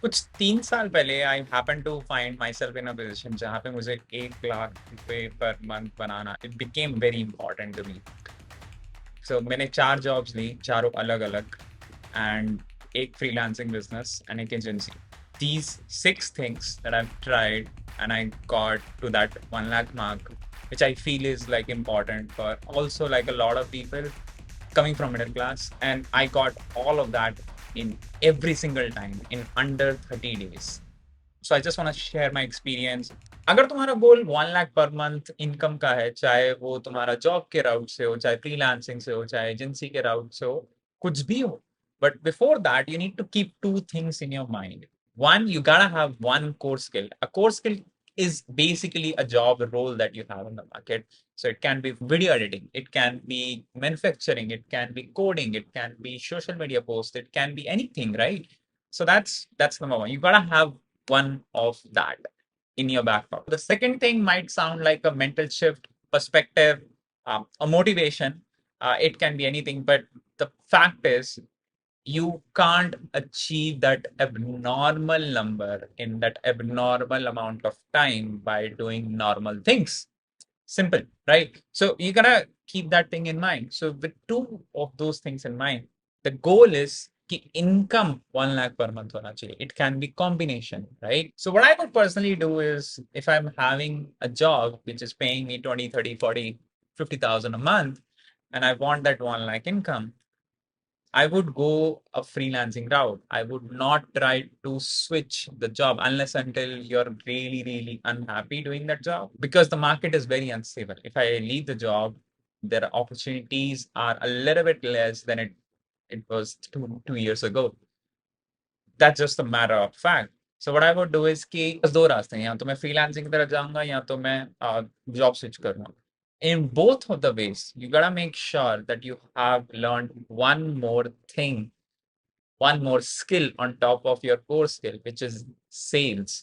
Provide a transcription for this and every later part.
कुछ 3 साल पहले I happen to find myself in a position जहाँ पे मुझे 1 लाख रुपए पर मंथ बनाना it became very important to me. So मैंने 4 जॉब्स ली, चारों अलग अलग, एंड एक फ्रीलांसिंग बिजनेस एंड एक agency. These 6 things that I've tried and I got to that 1 lakh mark, which I feel is like important for also like a lot of people coming from middle class, and I got all of that in every single time in under 30 days. So I just want to share my experience. अगर तुम्हारा गोल 1 lakh per month income का है, चाहे वो तुम्हारा job के राउट से हो, चाहे फ्रीलांसिंग से हो, चाहे एजेंसी के राउट से हो, कुछ भी हो, but before that you need to keep 2 things in your mind. One, you gotta have one core skill. A core skill is basically a job role that you have in the market. So it can be video editing, it can be manufacturing, it can be coding, it can be social media posts, it can be anything, right? So that's number one. You gotta have one of that in your back pocket. The second thing might sound like a mental shift, perspective, a motivation. It can be anything, but the fact is, you can't achieve that abnormal number in that abnormal amount of time by doing normal things. Simple, right? So you gotta keep that thing in mind. So with two of those things in mind, the goal is कि income 1 lakh per month होना चाहिए. It can be combination, right? So what I would personally do is if I'm having a job which is paying me 20, 30, 40, 50,000 a month, and I want that 1 lakh income, I would go a freelancing route. I would not try to switch the job unless until you're really, really unhappy doing that job because the market is very unstable. If I leave the job, their opportunities are a little bit less than it was two years ago. That's just a matter of fact. So what I would do is कि बस दो रास्ते हैं, या तो मैं freelancing की तरफ जाऊंगा या तो मैं जॉब स्विच करूंगा. In both of the ways, you gotta make sure that you have learned one more thing, one more skill on top of your core skill, which is sales.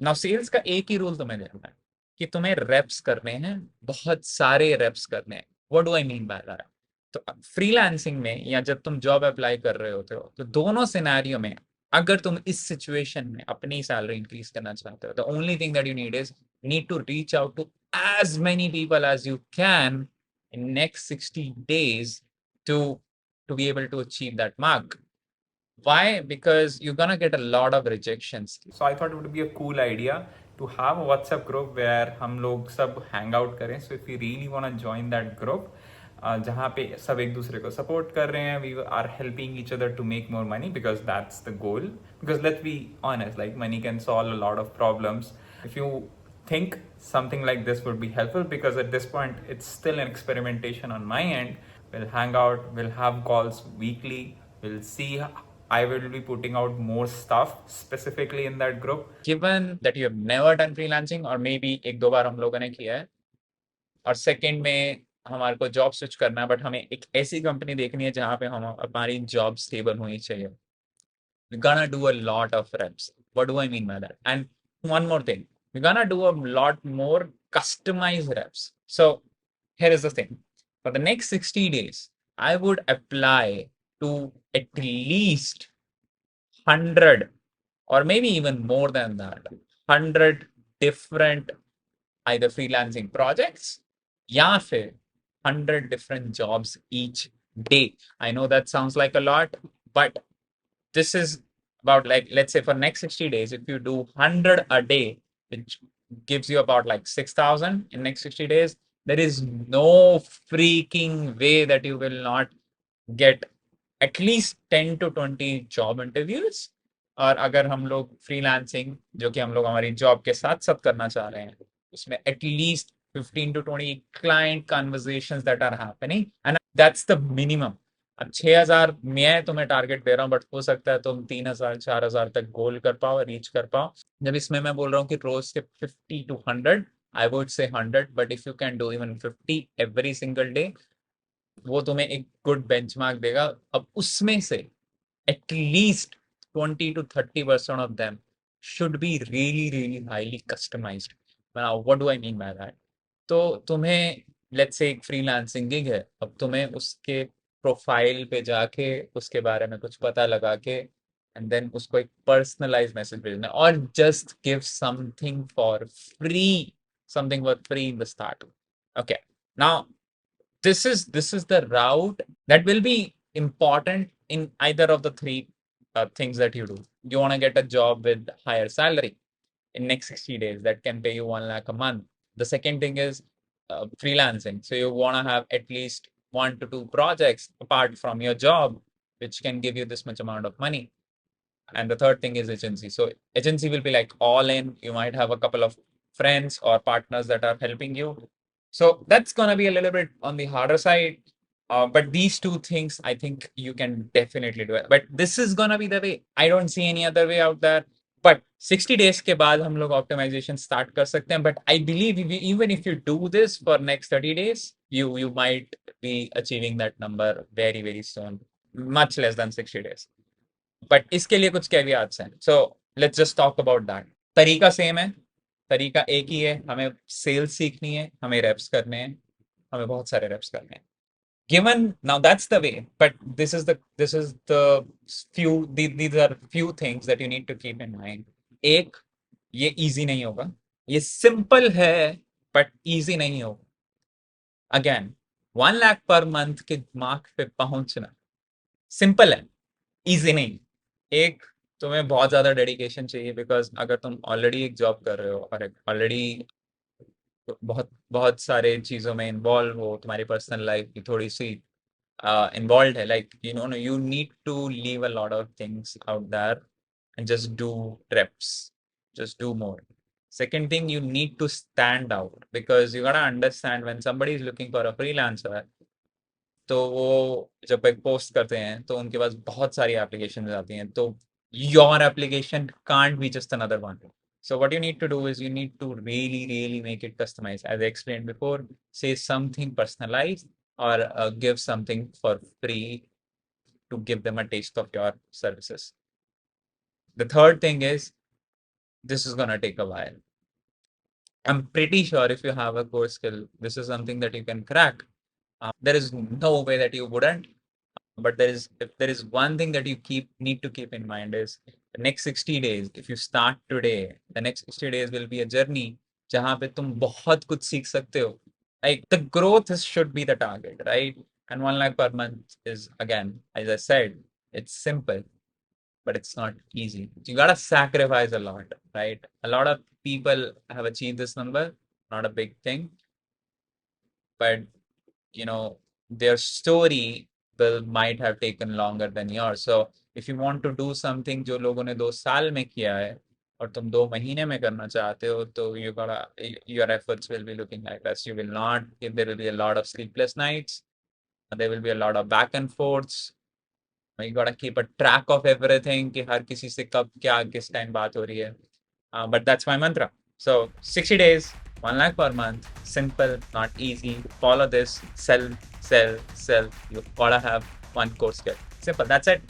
Now, sales का एक ही rule तुम्हें जानना है कि तुम्हें reps करने हैं, बहुत सारे reps करने हैं. What do I mean by that? तो फ्रीलांसिंग में या जब तुम जॉब अप्लाई कर रहे होते हो तो दोनों सिनेरियो में अगर तुम इस सिचुएशन में अपनी सैलरी इंक्रीज करना चाहते हो, the only thing that you need is need to reach out to as many people as you can in next 60 days to be able to achieve that mark. Why? Because you're gonna get a lot of rejections. So I thought it would be a cool idea to have a WhatsApp group where हम लोग सब hang out करें. So if you really wanna join that group, जहाँ पे सब एक दूसरे को support कर रहे हैं, we are helping each other to make more money because that's the goal. Because let's be honest, like money can solve a lot of problems. If you think something like this would be helpful, because at this point it's still an experimentation on my end. We'll hang out, we'll have calls weekly, we'll see. I will be putting out more stuff specifically in that group. Given that you have never done freelancing or maybe एक दो बार हम लोगों ने किया है, और second में हमारे को जॉब स्विच करना है, बट हमें एक ऐसी कंपनी देखनी है जहाँ पे हम हमारी जॉब स्टेबल होनी चाहिए. We're gonna do a lot of reps. What do I mean by that? And one more thing, we're gonna do a lot more customized reps. So here is the thing. For the next 60 days, I would apply to at least 100 or maybe even more than that, 100 different either freelancing projects या फिर 100 different jobs each day. I know that sounds like a lot, but this is about, like, let's say for next 60 days, if you do 100 a day, which gives you about like 6,000 in next 60 days, there is no freaking way that you will not get at least 10 to 20 job interviews. और अगर हम लोग freelancing जो कि हम लोग हमारी job के साथ साथ करना चाह रहे हैं, उसमें at least 15 to 20 client conversations that are happening, and that's the minimum. अब 6,000 मैं तुम्हें टारगेट दे रहा हूँ, बट हो सकता है तुम 3,000 4,000 तक गोल कर पाओ, रीच कर पाओ. जब इसमें मैं बोल रहा हूँ कि रोज के 50 to 100, I would say 100, but if you can do even 50 every single day, वो तुम्हें एक गुड बेंचमार्क देगा. अब उसमें से at least 20 to 30% of them should be really really highly customized. Now what do I mean by that? तो तुम्हें let's say एक फ्रीलांसिंग गिग है, अब तुम्हें उसके प्रोफाइल पे जाके उसके बारे में कुछ पता लगा के and then उसको एक personalized message भेजना है, or just give something for free, something for free in the start. Okay, now this is the route that will be important in either of the three things that you do. You want to get a job with higher salary in next 60 days that can pay you 1 lakh a month. The second thing is freelancing. So you want to have at least 1 to 2 projects apart from your job, which can give you this much amount of money. And the third thing is agency. So agency will be like all in. You might have a couple of friends or partners that are helping you. So that's gonna be a little bit on the harder side. But these two things, I think you can definitely do it. But this is gonna be the way. I don't see any other way out there. But 60 days के बाद हम लोग optimization start कर सकते हैं. But I believe even if you do this for next 30 days, you might be achieving that number very, very soon. Much less than 60 days. But इसके लिए कुछ कैवियाट्स हैं. So let's just talk about that. तरीका same है, तरीका एक ही है. हमें सेल्स सीखनी है, हमें रेप्स करने हैं, हमें बहुत सारे रेप्स करने हैं. Given now that's the way, but this is the these are few things that you need to keep in mind. एक, ये इजी नहीं होगा. ये सिंपल है बट इजी नहीं होगा. अगेन 1 लाख पर मंथ के मार्क पे पहुंचना सिंपल है, इजी नहीं. एक, तुम्हें बहुत ज्यादा डेडिकेशन चाहिए, बिकॉज अगर तुम ऑलरेडी एक जॉब कर रहे हो और ऑलरेडी बहुत बहुत सारे चीजों में इन्वॉल्व हो, तुम्हारी पर्सनल लाइफ की थोड़ी सी इन्वॉल्व है, like you need to leave a lot of things out there and just do reps, just do more. Second thing, you need to stand out, because you gotta understand when somebody is looking for a freelancer, तो वो जब एक post करते हैं तो उनके पास बहुत सारी एप्लीकेशन आती हैं. तो your application can't be just another one. So what you need to do is you need to really make it customized. As I explained before, say something personalized, or give something for free to give them a taste of your services. The third thing is, this is gonna take a while. I'm pretty sure if you have a core skill, this is something that you can crack. There is no way that you wouldn't. But if there is one thing that you need to keep in mind is the next 60 days. If you start today, the next 60 days will be a journey जहाँ पे तुम बहुत कुछ सीख सकते हो. Like the growth should be the target, right? And 1 lakh per month is, again, as I said, it's simple, but it's not easy. You gotta sacrifice a lot, right? A lot of people have achieved this number, not a big thing, but their story might have taken longer than yours. So if you want to do something जो लोगों ने 2 साल में किया है और तुम 2 महीने में करना चाहते हो, तो your efforts will be looking like this. You will not, there will be a lot of sleepless nights. There will be a lot of back and forths. You gotta keep a track of everything कि हर किसी से कब क्या किस time बात हो रही है. But that's my mantra. So 60 days, 1 lakh per month, simple, not easy. Follow this, sell. You gotta have one core skill. Simple, that's it.